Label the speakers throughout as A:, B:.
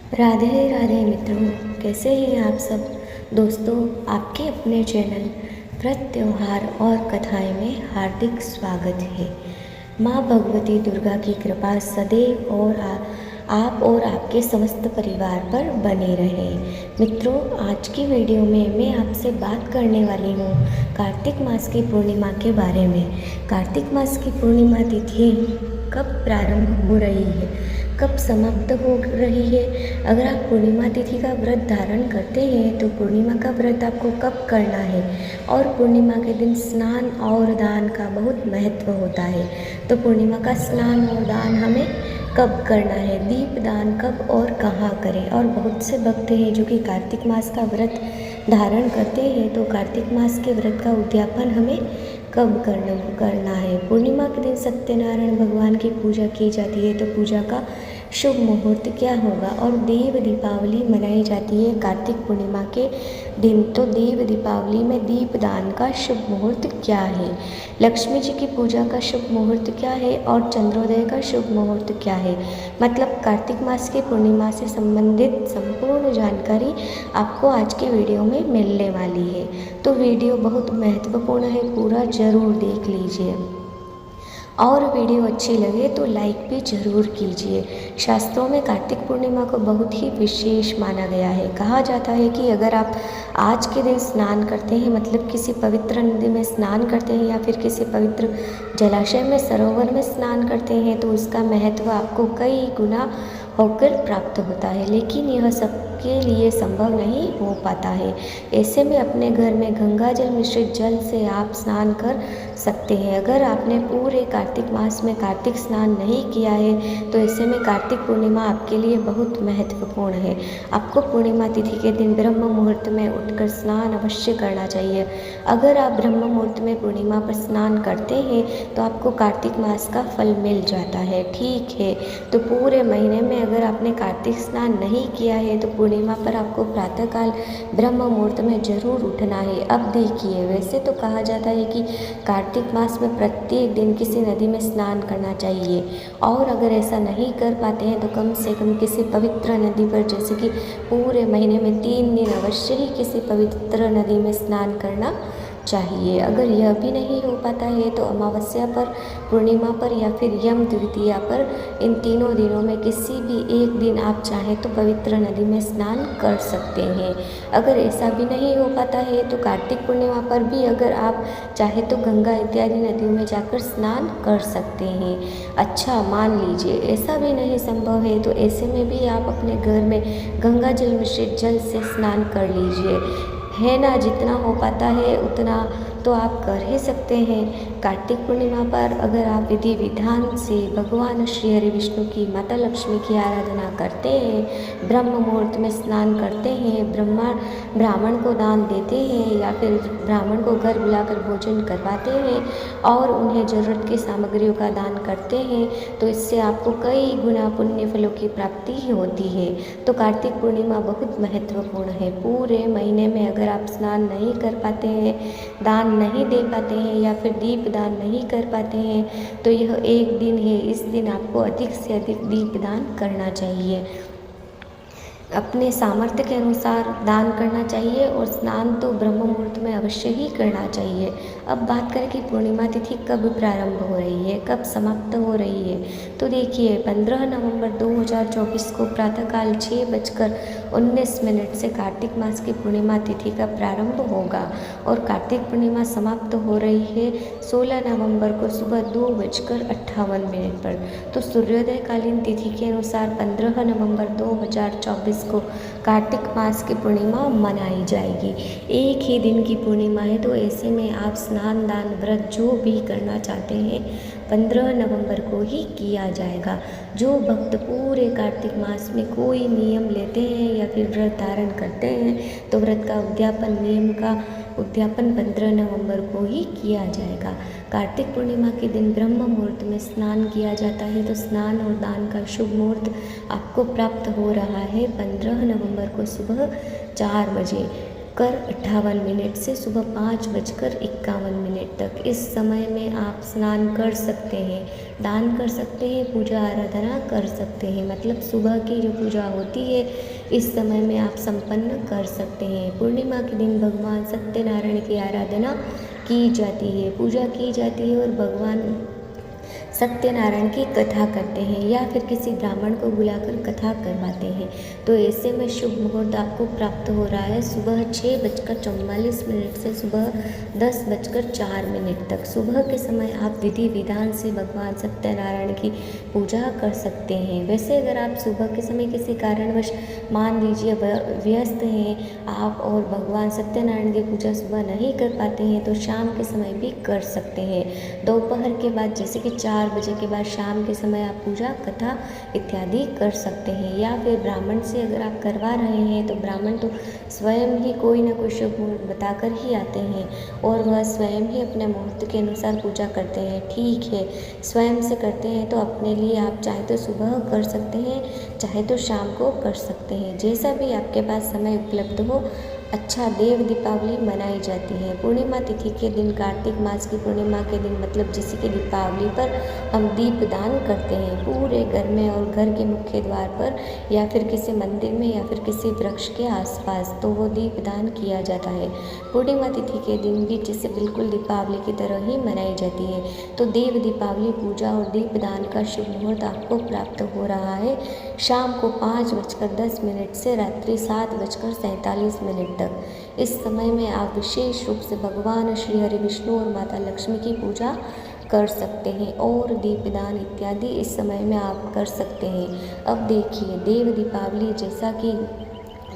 A: राधे राधे मित्रों, कैसे हैं आप सब। दोस्तों, आपके अपने चैनल व्रत त्योहार और कथाएं में हार्दिक स्वागत है। माँ भगवती दुर्गा की कृपा सदैव और आप और आपके समस्त परिवार पर बने रहे। मित्रों, आज की वीडियो में मैं आपसे बात करने वाली हूँ कार्तिक मास की पूर्णिमा के बारे में। कार्तिक मास की पूर्णिमा तिथि कब प्रारंभ हो रही है, कब समाप्त हो रही है। अगर आप पूर्णिमा तिथि का व्रत धारण करते हैं तो पूर्णिमा का व्रत आपको कब करना है, और पूर्णिमा के दिन स्नान और दान का बहुत महत्व होता है। तो पूर्णिमा का स्नान और दान हमें कब करना है, दीप दान कब और कहाँ करें। और बहुत से भक्त हैं जो कि कार्तिक मास का व्रत धारण करते हैं, तो कार्तिक मास के व्रत का उद्यापन हमें कब करना है। पूर्णिमा के दिन सत्यनारायण भगवान की पूजा की जाती है, तो पूजा का शुभ मुहूर्त क्या होगा। और देव दीपावली मनाई जाती है कार्तिक पूर्णिमा के दिन, तो देव दीपावली में दीपदान का शुभ मुहूर्त क्या है, लक्ष्मी जी की पूजा का शुभ मुहूर्त क्या है, और चंद्रोदय का शुभ मुहूर्त क्या है। मतलब कार्तिक मास की पूर्णिमा से संबंधित संपूर्ण जानकारी आपको आज के वीडियो में मिलने वाली है। तो वीडियो बहुत महत्वपूर्ण है, पूरा ज़रूर देख लीजिए। और वीडियो अच्छी लगे तो लाइक भी ज़रूर कीजिए। शास्त्रों में कार्तिक पूर्णिमा को बहुत ही विशेष माना गया है। कहा जाता है कि अगर आप आज के दिन स्नान करते हैं, मतलब किसी पवित्र नदी में स्नान करते हैं या फिर किसी पवित्र जलाशय में, सरोवर में स्नान करते हैं, तो उसका महत्व आपको कई गुना होकर प्राप्त होता है। लेकिन यह सबके लिए संभव नहीं हो पाता है। ऐसे में अपने घर में गंगा जल मिश्रित जल से आप स्नान कर सकते हैं। अगर आपने पूरे कार्तिक मास में कार्तिक स्नान नहीं किया है, तो ऐसे में कार्तिक पूर्णिमा आपके लिए बहुत महत्वपूर्ण है। आपको पूर्णिमा तिथि के दिन ब्रह्म मुहूर्त में उठकर स्नान अवश्य करना चाहिए। अगर आप ब्रह्म मुहूर्त में पूर्णिमा पर स्नान करते हैं तो आपको कार्तिक मास का फल मिल जाता है। ठीक है, तो पूरे महीने में अगर आपने कार्तिक स्नान नहीं किया है तो पूर्णिमा पर आपको प्रातःकाल ब्रह्म मुहूर्त में ज़रूर उठना है। अब देखिए, वैसे तो कहा जाता है कि कार्तिक मास में प्रत्येक दिन किसी नदी में स्नान करना चाहिए, और अगर ऐसा नहीं कर पाते हैं तो कम से कम किसी पवित्र नदी पर, जैसे कि पूरे महीने में 3 दिन अवश्य ही किसी पवित्र नदी में स्नान करना चाहिए। अगर यह भी नहीं हो पाता है तो अमावस्या पर, पूर्णिमा पर या फिर यम द्वितीया पर, इन तीनों दिनों में किसी भी एक दिन आप चाहें तो पवित्र नदी में स्नान कर सकते हैं। अगर ऐसा भी नहीं हो पाता है तो कार्तिक पूर्णिमा पर भी अगर आप चाहे तो गंगा इत्यादि नदियों में जाकर स्नान कर सकते हैं। अच्छा, मान लीजिए ऐसा भी नहीं संभव है, तो ऐसे में भी आप अपने घर में गंगा जल मिश्रित जल से स्नान कर लीजिए, है ना। जितना हो पाता है उतना तो आप कर ही सकते हैं। कार्तिक पूर्णिमा पर अगर आप विधि विधान से भगवान श्री हरि विष्णु की, माता लक्ष्मी की आराधना करते हैं, ब्रह्म मुहूर्त में स्नान करते हैं, ब्राह्मण को दान देते हैं या फिर ब्राह्मण को घर बुलाकर भोजन करवाते हैं और उन्हें ज़रूरत की सामग्रियों का दान करते हैं, तो इससे आपको कई गुना पुण्य फलों की प्राप्ति होती है। तो कार्तिक पूर्णिमा बहुत महत्वपूर्ण है। पूरे महीने में अगर आप स्नान नहीं कर पाते हैं, दान नहीं दे पाते हैं या फिर दीप दान नहीं कर पाते हैं, तो यह एक दिन है। इस दिन आपको अधिक से अधिक दीप दान करना चाहिए। अपने सामर्थ्य के अनुसार दान करना चाहिए, और स्नान तो ब्रह्म मुहूर्त में अवश्य ही करना चाहिए। अब बात करें कि पूर्णिमा तिथि कब प्रारंभ हो रही है, कब समाप्त हो रही है। तो देखिए, 15 नवंबर 2024 को प्रातःकाल 6:19 से कार्तिक मास की पूर्णिमा तिथि का प्रारंभ होगा, और कार्तिक पूर्णिमा समाप्त हो रही है 16 नवंबर को सुबह 2:58 पर। तो सूर्योदयकालीन तिथि के अनुसार 15 नवंबर 2024 को कार्तिक मास की पूर्णिमा मनाई जाएगी। एक ही दिन की पूर्णिमा है, तो ऐसे में आप स्नान दान व्रत जो भी करना चाहते हैं 15 नवंबर को ही किया जाएगा। जो भक्त पूरे कार्तिक मास में कोई नियम लेते हैं या फिर व्रत धारण करते हैं, तो व्रत का नियम का उद्यापन 15 नवंबर को ही किया जाएगा। कार्तिक पूर्णिमा के दिन ब्रह्म मुहूर्त में स्नान किया जाता है, तो स्नान और दान का शुभ मुहूर्त आपको प्राप्त हो रहा है 15 नवंबर को सुबह 4 बजे। कर 58 से सुबह 5:51 तक। इस समय में आप स्नान कर सकते हैं, दान कर सकते हैं, पूजा आराधना कर सकते हैं। मतलब सुबह की जो पूजा होती है इस समय में आप संपन्न कर सकते हैं। पूर्णिमा के दिन भगवान सत्यनारायण की आराधना की जाती है, पूजा की जाती है और भगवान सत्यनारायण की कथा करते हैं या फिर किसी ब्राह्मण को बुलाकर कथा करवाते हैं। तो ऐसे में शुभ मुहूर्त आपको प्राप्त हो रहा है सुबह 6:44 से सुबह 10:04 तक। सुबह के समय आप विधि विधान से भगवान सत्यनारायण की पूजा कर सकते हैं। वैसे अगर आप सुबह के समय किसी कारणवश मान लीजिए व्यस्त हैं आप और भगवान सत्यनारायण की पूजा सुबह नहीं कर पाते हैं तो शाम के समय भी कर सकते हैं। दोपहर के बाद जैसे कि 4 बजे के बाद शाम के समय आप पूजा कथा इत्यादि कर सकते हैं। या फिर ब्राह्मण से अगर आप करवा रहे हैं तो ब्राह्मण तो स्वयं ही कोई ना कोई शुभ मुहूर्त बताकर ही आते हैं और वह स्वयं ही अपने मुहूर्त के अनुसार पूजा करते हैं। ठीक है, स्वयं से करते हैं तो अपने लिए आप चाहे तो सुबह कर सकते हैं, चाहे तो शाम को कर सकते हैं, जैसा भी आपके पास समय उपलब्ध हो। अच्छा, देव दीपावली मनाई जाती है पूर्णिमा तिथि के दिन, कार्तिक मास की पूर्णिमा के दिन, मतलब जैसे कि दीपावली पर हम दीप दान करते हैं पूरे घर में और घर के मुख्य द्वार पर या फिर किसी मंदिर में या फिर किसी वृक्ष के आसपास, तो वो दीप दान किया जाता है। पूर्णिमा तिथि के दिन भी जैसे बिल्कुल दीपावली की तरह ही मनाई जाती है। तो देव दीपावली पूजा और दीप दान का शुभ मुहूर्त आपको प्राप्त हो रहा है शाम को 5:10 से रात्रि 7:47 तक। इस समय में आप विशेष रूप से भगवान श्री हरि विष्णु और माता लक्ष्मी की पूजा कर सकते हैं और दीपदान इत्यादि इस समय में आप कर सकते हैं। अब देखिए, देव दीपावली, जैसा कि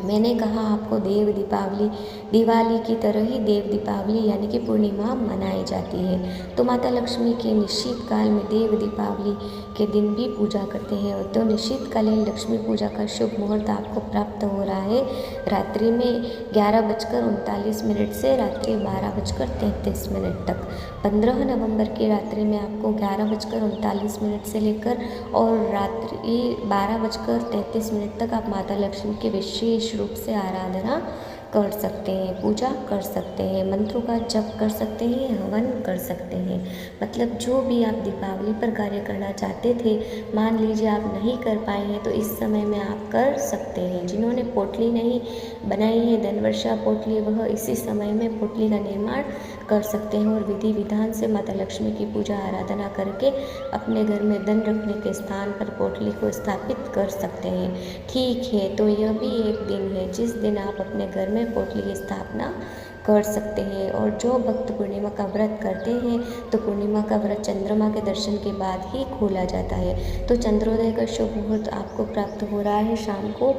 A: मैंने कहा आपको, देव दीपावली दिवाली की तरह ही देव दीपावली यानी कि पूर्णिमा मनाई जाती है। तो माता लक्ष्मी की निश्चित काल में देव दीपावली के दिन भी पूजा करते हैं। तो निश्चितकालीन लक्ष्मी पूजा का शुभ मुहूर्त आपको प्राप्त हो रहा है रात्रि में 11:39 से रात्रि 12:33 तक। 15 नवंबर की रात्रि में आपको 11:39 से लेकर और रात्रि 12:33 तक आप माता लक्ष्मी के विशेष रूप से आराधना कर सकते हैं, पूजा कर सकते हैं, मंत्रों का जप कर सकते हैं, हवन कर सकते हैं। मतलब जो भी आप दीपावली पर कार्य करना चाहते थे, मान लीजिए आप नहीं कर पाए हैं तो इस समय में आप कर सकते हैं। जिन्होंने पोटली नहीं बनाई है, धनवर्षा पोटली, वह इसी समय में पोटली का निर्माण कर सकते हैं और विधि विधान से माता लक्ष्मी की पूजा आराधना करके अपने घर में धन रखने के स्थान पर पोटली को स्थापित कर सकते हैं। ठीक है, तो यह भी एक दिन है जिस दिन आप अपने घर में पोटली की स्थापना कर सकते हैं। और जो भक्त पूर्णिमा का व्रत करते हैं तो पूर्णिमा का व्रत चंद्रमा के दर्शन के बाद ही खोला जाता है। तो चंद्रोदय का शुभ मुहूर्त आपको प्राप्त हो रहा है शाम को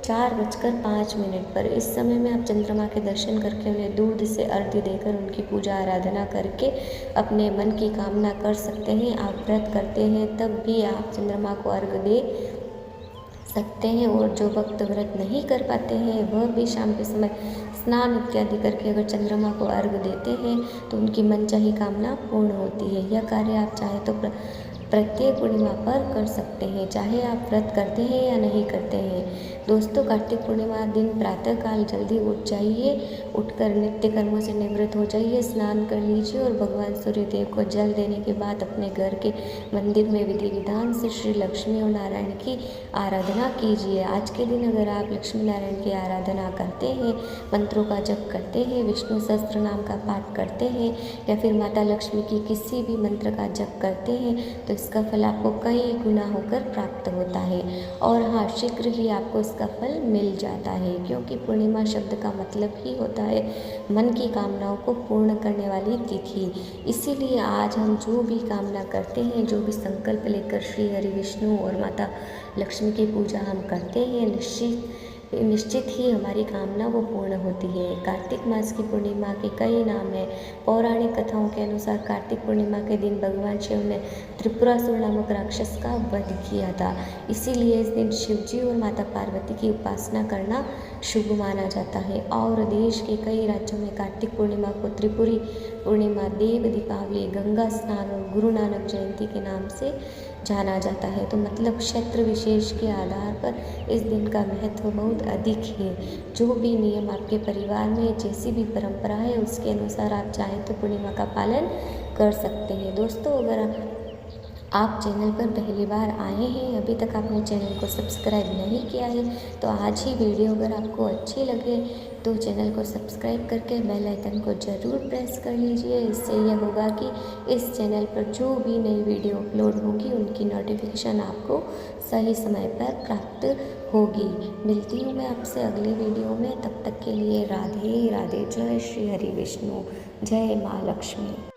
A: 4:05 पर। इस समय में आप चंद्रमा के दर्शन करके उन्हें दूध से अर्घ्य देकर उनकी पूजा आराधना करके अपने मन की कामना कर सकते हैं। आप व्रत करते हैं तब भी आप चंद्रमा को अर्घ्य दे सकते हैं और जो भक्त व्रत नहीं कर पाते हैं वह भी शाम के समय स्नान इत्यादि करके अगर चंद्रमा को अर्घ्य देते हैं तो उनकी मनचाही कामना पूर्ण होती है। यह कार्य आप चाहे तो प्रत्येक पूर्णिमा पर कर सकते हैं, चाहे आप व्रत करते हैं या नहीं करते हैं। दोस्तों, कार्तिक पूर्णिमा दिन प्रातःकाल जल्दी उठ जाइए, उठकर नित्य कर्मों से निवृत्त हो जाइए, स्नान कर लीजिए और भगवान सूर्यदेव को जल देने के बाद अपने घर के मंदिर में विधि विधान से श्री लक्ष्मी और नारायण की आराधना कीजिए। आज के दिन अगर आप लक्ष्मी नारायण की आराधना करते हैं, मंत्रों का जप करते हैं, विष्णु सहस्त्र नाम का पाठ करते हैं या फिर माता लक्ष्मी की किसी भी मंत्र का जप करते हैं तो इसका फल आपको कई गुना होकर प्राप्त होता है। और हाँ, शीघ्र ही आपको इसका फल मिल जाता है, क्योंकि पूर्णिमा शब्द का मतलब ही होता है मन की कामनाओं को पूर्ण करने वाली तिथि। इसीलिए आज हम जो भी कामना करते हैं, जो भी संकल्प लेकर श्री हरि विष्णु और माता लक्ष्मी की पूजा हम करते हैं, निश्चित ही हमारी कामना वो पूर्ण होती है। कार्तिक मास की पूर्णिमा के कई नाम हैं। पौराणिक कथाओं के अनुसार कार्तिक पूर्णिमा के दिन भगवान शिव ने त्रिपुरासुर नामक राक्षस का वध किया था। इसीलिए इस दिन शिवजी और माता पार्वती की उपासना करना शुभ माना जाता है। और देश के कई राज्यों में कार्तिक पूर्णिमा को त्रिपुरी पूर्णिमा, देव दीपावली, गंगा स्नान और गुरु नानक जयंती के नाम से जाना जाता है। तो मतलब क्षेत्र विशेष के आधार पर इस दिन का महत्व बहुत अधिक है। जो भी नियम आपके परिवार में, जैसी भी परंपरा है, उसके अनुसार आप चाहें तो पूर्णिमा का पालन कर सकते हैं। दोस्तों, अगर आप चैनल पर पहली बार आए हैं, अभी तक आपने चैनल को सब्सक्राइब नहीं किया है, तो आज ही वीडियो अगर आपको अच्छी लगे तो चैनल को सब्सक्राइब करके बेल आइकन को ज़रूर प्रेस कर लीजिए। इससे यह होगा कि इस चैनल पर जो भी नई वीडियो अपलोड होगी उनकी नोटिफिकेशन आपको सही समय पर प्राप्त होगी। मिलती हूँ मैं आपसे अगली वीडियो में, तब तक के लिए राधे राधे। जय श्री हरि विष्णु, जय माँ लक्ष्मी।